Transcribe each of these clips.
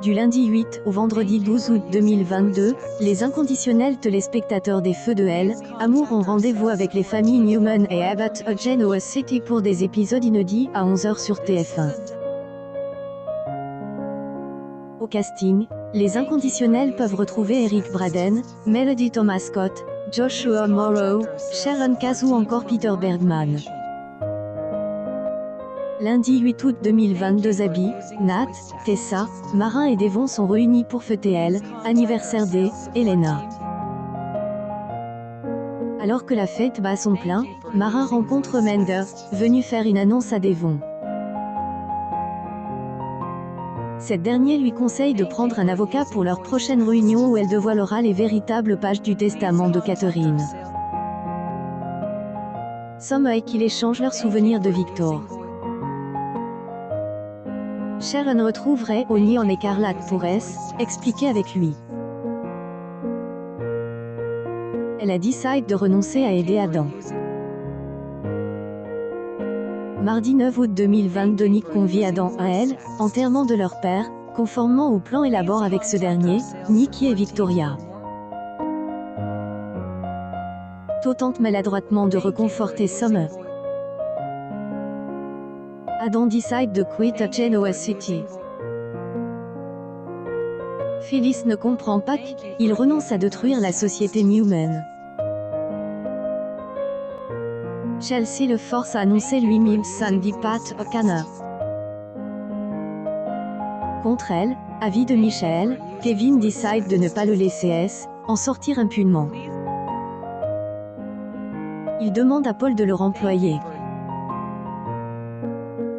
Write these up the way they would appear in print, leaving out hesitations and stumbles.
Du lundi 8 au vendredi 12 août 2022, les inconditionnels téléspectateurs des Feux de Hell, Amour ont rendez-vous avec les familles Newman et Abbott à Genoa City pour des épisodes inédits à 11 h sur TF1. Au casting, les inconditionnels peuvent retrouver Eric Braeden, Melody Thomas Scott, Joshua Morrow, Sharon Cass ou encore Peter Bergman. Lundi 8 août 2022 Abby, Nat, Tessa, Marin et Devon sont réunis pour fêter Hell, anniversaire d'Elena. Alors que la fête bat son plein, Marin rencontre Mender, venu faire une annonce à Devon. Cette dernière lui conseille de prendre un avocat pour leur prochaine réunion où elle dévoilera les véritables pages du testament de Catherine. Somme et qu'il échange leurs souvenirs de Victor. Sharon retrouverait Oni en écarlate pour expliquer avec lui. Elle a décidé de renoncer à aider Adam. Mardi 9 août 2022 Nick convie Adam à elle, enterrement de leur père, conformément au plan élaboré avec ce dernier, Nicky et Victoria. To tente maladroitement de réconforter Summer. Adam décide de quitter à Genoa City. Phyllis ne comprend pas qu'il renonce à détruire la société Newman. Chelsea le force à annoncer lui-même Sandy Pat O'Connor. Contre elle, avis de Michael, Kevin décide de ne pas le laisser en sortir impunément. Il demande à Paul de le remployer.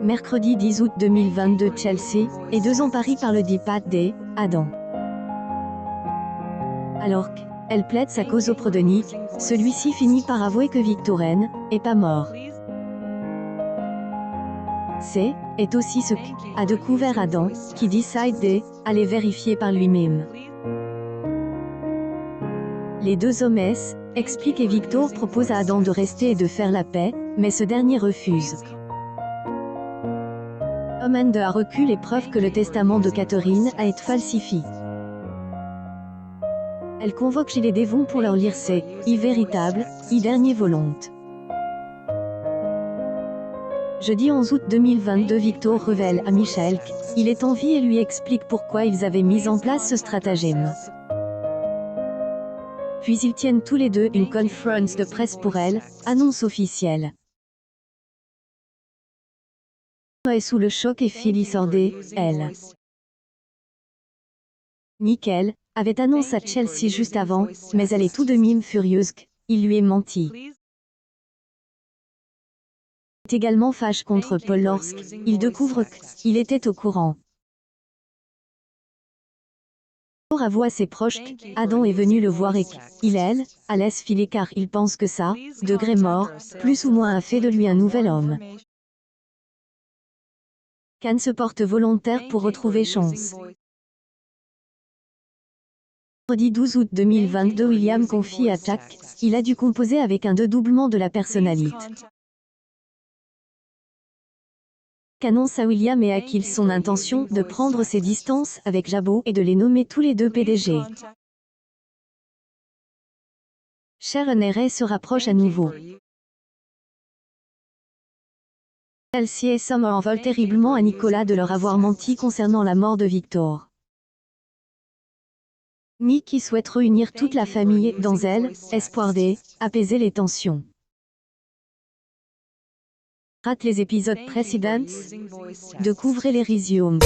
Mercredi 10 août 2022 Chelsea est 2 ans pari par le départ d'Adam. Alors qu'elle plaide sa cause auprès de Nick, celui-ci finit par avouer que Victor n'est pas mort. C'est aussi ce qu'a découvert Adam, qui décide d'aller vérifier par lui-même. Les deux hommes expliquent et Victor propose à Adam de rester et de faire la paix, mais ce dernier refuse. Amanda a reçu les preuves que le testament de Catherine a été falsifié. Elle convoque chez les Devon pour leur lire ses véritables dernier volonté. Jeudi 11 août 2022 Victor révèle à Michael qu'il est en vie et lui explique pourquoi ils avaient mis en place ce stratagème. Puis ils tiennent tous les deux une conférence de presse pour elle, annonce officielle. Est sous le choc et Phyllis elle. Nickel avait annoncé à Chelsea juste avant, mais elle est tout de même furieuse qu'il lui ait menti. Elle est également fâche contre Paul lorsqu'il découvre qu'il était au courant. Pour avouer à ses proches qu'Adam est venu le voir et qu'il a laissé filer car il pense que ça, degré mort, plus ou moins a fait de lui un nouvel homme. Can se porte volontaire pour retrouver chance. Vendredi 12 août 2022 William confie à Jack qu'il a dû composer avec un dédoublement de la personnalité. Annonce à William et à Kill son intention de prendre ses distances avec Jabot et de les nommer tous les deux PDG. Sharon et Ray se rapprochent à nouveau. Chelsea et Summer en veulent terriblement à Nicolas de leur avoir menti concernant la mort de Victor. Nick qui souhaite réunir toute la famille dans elle, espoir d'apaiser les tensions. Rate les épisodes précédents? Découvrez les resumes.